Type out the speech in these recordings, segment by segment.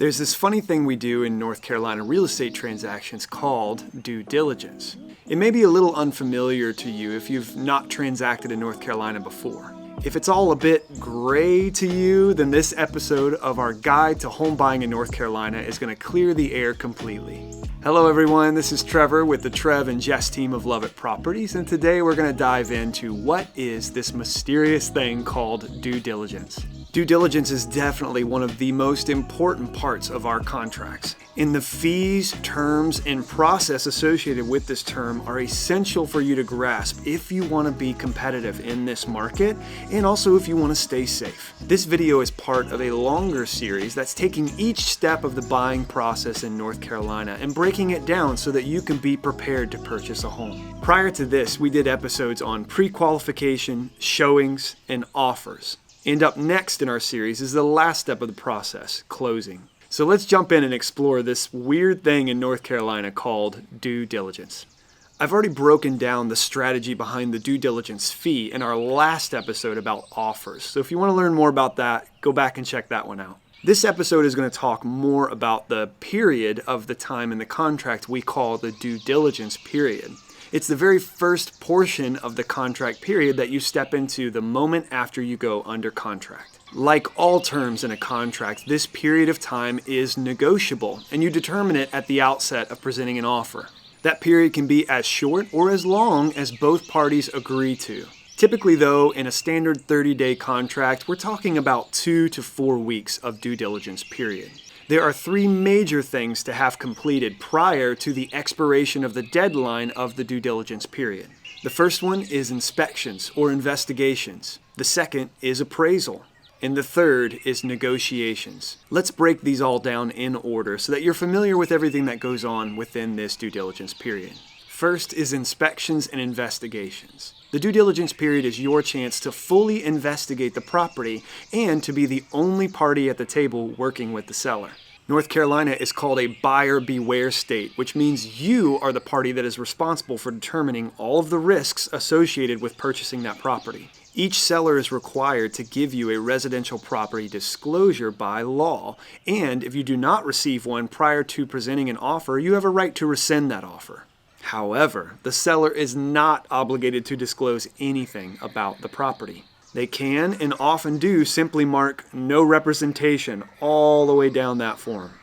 There's this funny thing we do in North Carolina real estate transactions called due diligence. It may be a little unfamiliar to you if you've not transacted in North Carolina before. If it's all a bit gray to you, then this episode of our guide to home buying in North Carolina is going to clear the air completely. Hello everyone, this is Trevor with the Trev and Jess team of Lovett Properties, and today we're going to dive into what is this mysterious thing called due diligence. Due diligence is definitely one of the most important parts of our contracts. And the fees, terms, and process associated with this term are essential for you to grasp if you want to be competitive in this market and also if you want to stay safe. This video is part of a longer series that's taking each step of the buying process in North Carolina and breaking it down so that you can be prepared to purchase a home. Prior to this, we did episodes on pre-qualification, showings, and offers. And up next in our series is the last step of the process, closing. So let's jump in and explore this weird thing in North Carolina called due diligence. I've already broken down the strategy behind the due diligence fee in our last episode about offers. So if you want to learn more about that, go back and check that one out. This episode is going to talk more about the period of the time in the contract we call the due diligence period. It's the very first portion of the contract period that you step into the moment after you go under contract. Like all terms in a contract, this period of time is negotiable, and you determine it at the outset of presenting an offer. That period can be as short or as long as both parties agree to. Typically though, in a standard 30-day contract, we're talking about 2 to 4 weeks of due diligence period. There are 3 major things to have completed prior to the expiration of the deadline of the due diligence period. The first one is inspections or investigations. The second is appraisal. And the third is negotiations. Let's break these all down in order so that you're familiar with everything that goes on within this due diligence period. First is inspections and investigations. The due diligence period is your chance to fully investigate the property and to be the only party at the table working with the seller. North Carolina is called a buyer beware state, which means you are the party that is responsible for determining all of the risks associated with purchasing that property. Each seller is required to give you a residential property disclosure by law, and if you do not receive one prior to presenting an offer, you have a right to rescind that offer. However, the seller is not obligated to disclose anything about the property. They can and often do simply mark no representation all the way down that form.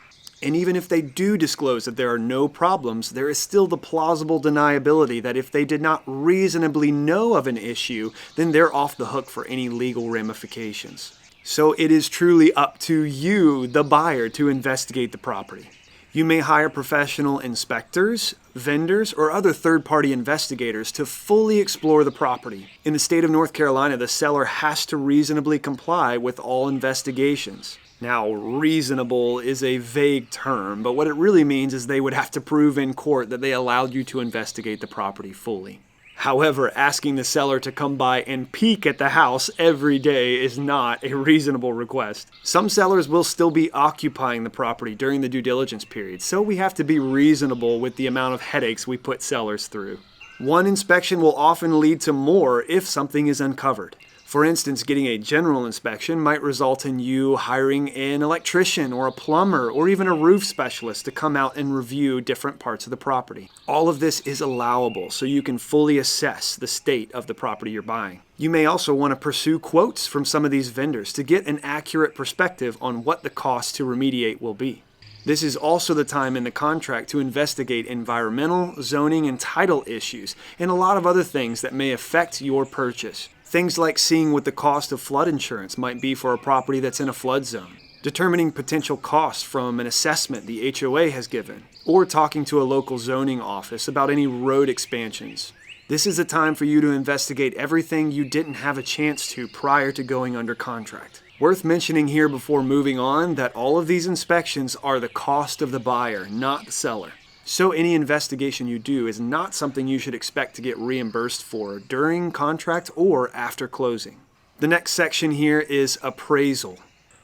And even if they do disclose that there are no problems, there is still the plausible deniability that if they did not reasonably know of an issue, then they're off the hook for any legal ramifications. So it is truly up to you, the buyer, to investigate the property. You may hire professional inspectors, vendors, or other third-party investigators to fully explore the property. In the state of North Carolina, the seller has to reasonably comply with all investigations. Now, reasonable is a vague term, but what it really means is they would have to prove in court that they allowed you to investigate the property fully. However, asking the seller to come by and peek at the house every day is not a reasonable request. Some sellers will still be occupying the property during the due diligence period, so we have to be reasonable with the amount of headaches we put sellers through. One inspection will often lead to more if something is uncovered. For instance, getting a general inspection might result in you hiring an electrician or a plumber or even a roof specialist to come out and review different parts of the property. All of this is allowable so you can fully assess the state of the property you're buying. You may also want to pursue quotes from some of these vendors to get an accurate perspective on what the cost to remediate will be. This is also the time in the contract to investigate environmental, zoning, and title issues, and a lot of other things that may affect your purchase. Things like seeing what the cost of flood insurance might be for a property that's in a flood zone, determining potential costs from an assessment the HOA has given, or talking to a local zoning office about any road expansions. This is a time for you to investigate everything you didn't have a chance to prior to going under contract. Worth mentioning here before moving on that all of these inspections are the cost of the buyer, not the seller. So any investigation you do is not something you should expect to get reimbursed for during contract or after closing. The next section here is appraisal.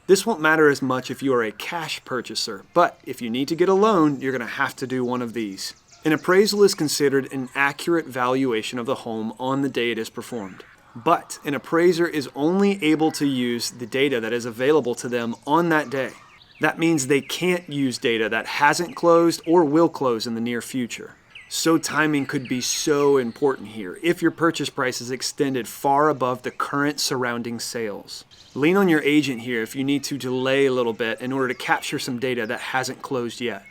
This won't matter as much if you are a cash purchaser, but if you need to get a loan, you're going to have to do one of these. An appraisal is considered an accurate valuation of the home on the day it is performed. But an appraiser is only able to use the data that is available to them on that day. That means they can't use data that hasn't closed or will close in the near future. So timing could be so important here if your purchase price is extended far above the current surrounding sales. Lean on your agent here if you need to delay a little bit in order to capture some data that hasn't closed yet.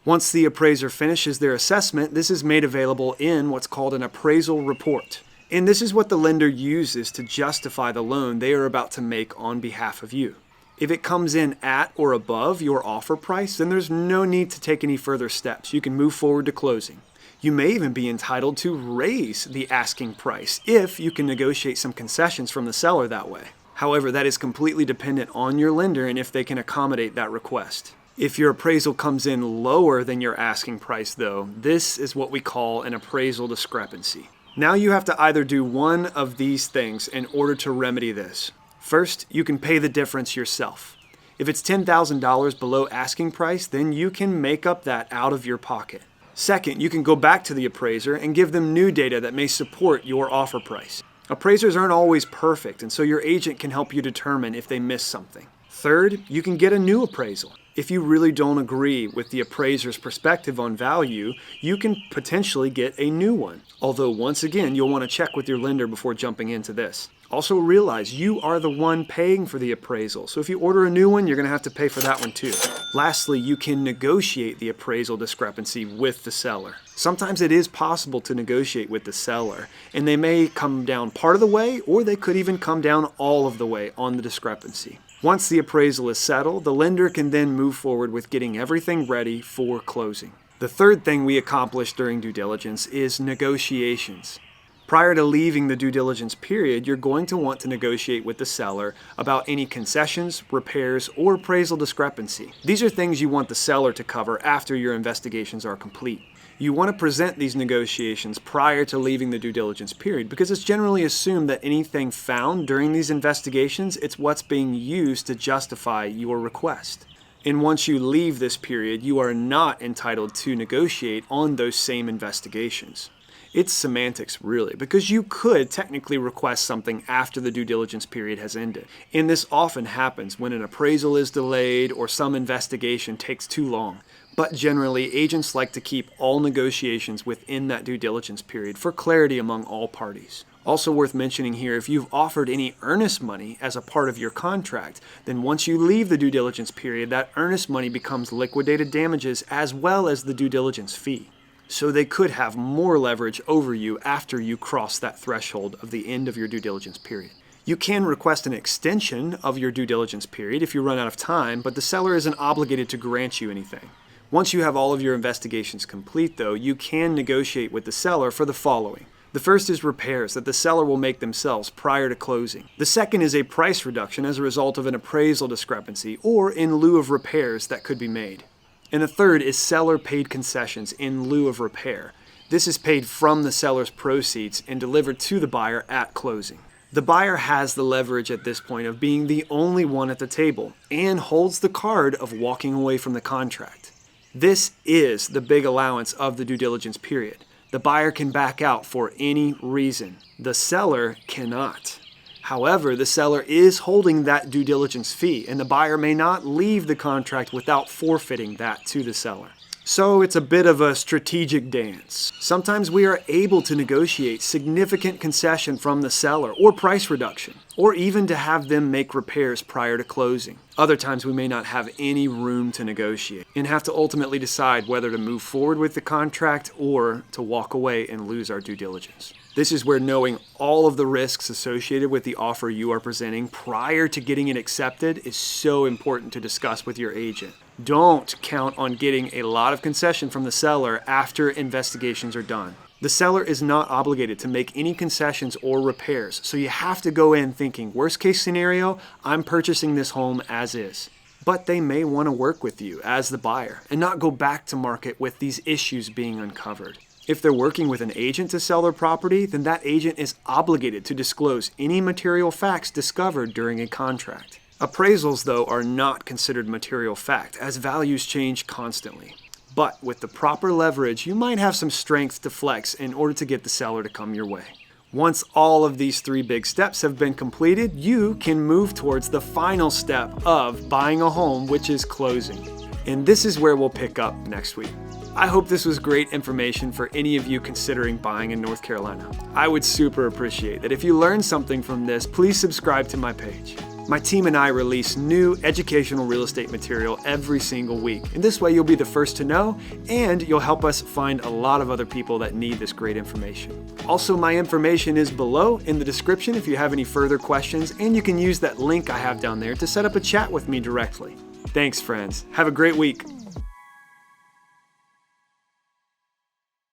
Once the appraiser finishes their assessment, this is made available in what's called an appraisal report. And this is what the lender uses to justify the loan they are about to make on behalf of you. If it comes in at or above your offer price, then there's no need to take any further steps. You can move forward to closing. You may even be entitled to raise the asking price if you can negotiate some concessions from the seller that way. However, that is completely dependent on your lender and if they can accommodate that request. If your appraisal comes in lower than your asking price though, this is what we call an appraisal discrepancy. Now you have to either do one of these things in order to remedy this. First, you can pay the difference yourself. If it's $10,000 below asking price, then you can make up that out of your pocket. Second, you can go back to the appraiser and give them new data that may support your offer price. Appraisers aren't always perfect, and so your agent can help you determine if they missed something. Third, you can get a new appraisal. If you really don't agree with the appraiser's perspective on value, you can potentially get a new one. Although once again, you'll want to check with your lender before jumping into this. Also realize you are the one paying for the appraisal, so if you order a new one, you're going to have to pay for that one too. Lastly, you can negotiate the appraisal discrepancy with the seller. Sometimes it is possible to negotiate with the seller, and they may come down part of the way, or they could even come down all of the way on the discrepancy. Once the appraisal is settled, the lender can then move forward with getting everything ready for closing. The third thing we accomplish during due diligence is negotiations. Prior to leaving the due diligence period, you're going to want to negotiate with the seller about any concessions, repairs, or appraisal discrepancy. These are things you want the seller to cover after your investigations are complete. You want to present these negotiations prior to leaving the due diligence period because it's generally assumed that anything found during these investigations, it's what's being used to justify your request. And once you leave this period, you are not entitled to negotiate on those same investigations. It's semantics, really, because you could technically request something after the due diligence period has ended. And this often happens when an appraisal is delayed or some investigation takes too long. But generally, agents like to keep all negotiations within that due diligence period for clarity among all parties. Also worth mentioning here, if you've offered any earnest money as a part of your contract, then once you leave the due diligence period, that earnest money becomes liquidated damages as well as the due diligence fee. So they could have more leverage over you after you cross that threshold of the end of your due diligence period. You can request an extension of your due diligence period if you run out of time, but the seller isn't obligated to grant you anything. Once you have all of your investigations complete, though, you can negotiate with the seller for the following. The first is repairs that the seller will make themselves prior to closing. The second is a price reduction as a result of an appraisal discrepancy or in lieu of repairs that could be made. And the third is seller-paid concessions in lieu of repair. This is paid from the seller's proceeds and delivered to the buyer at closing. The buyer has the leverage at this point of being the only one at the table and holds the card of walking away from the contract. This is the big allowance of the due diligence period. The buyer can back out for any reason. The seller cannot. However, the seller is holding that due diligence fee, and the buyer may not leave the contract without forfeiting that to the seller. So it's a bit of a strategic dance. Sometimes we are able to negotiate significant concession from the seller or price reduction, or even to have them make repairs prior to closing. Other times we may not have any room to negotiate and have to ultimately decide whether to move forward with the contract or to walk away and lose our due diligence. This is where knowing all of the risks associated with the offer you are presenting prior to getting it accepted is so important to discuss with your agent. Don't count on getting a lot of concession from the seller after investigations are done. The seller is not obligated to make any concessions or repairs, so you have to go in thinking, worst case scenario, I'm purchasing this home as is. But they may want to work with you as the buyer and not go back to market with these issues being uncovered. If they're working with an agent to sell their property, then that agent is obligated to disclose any material facts discovered during a contract. Appraisals, though, are not considered material fact, as values change constantly. But with the proper leverage, you might have some strength to flex in order to get the seller to come your way. Once all of these 3 big steps have been completed, you can move towards the final step of buying a home, which is closing. And this is where we'll pick up next week. I hope this was great information for any of you considering buying in North Carolina. I would super appreciate that. If you learned something from this, please subscribe to my page. My team and I release new educational real estate material every single week. And this way you'll be the first to know, and you'll help us find a lot of other people that need this great information. Also, my information is below in the description if you have any further questions, and you can use that link I have down there to set up a chat with me directly. Thanks, friends. Have a great week.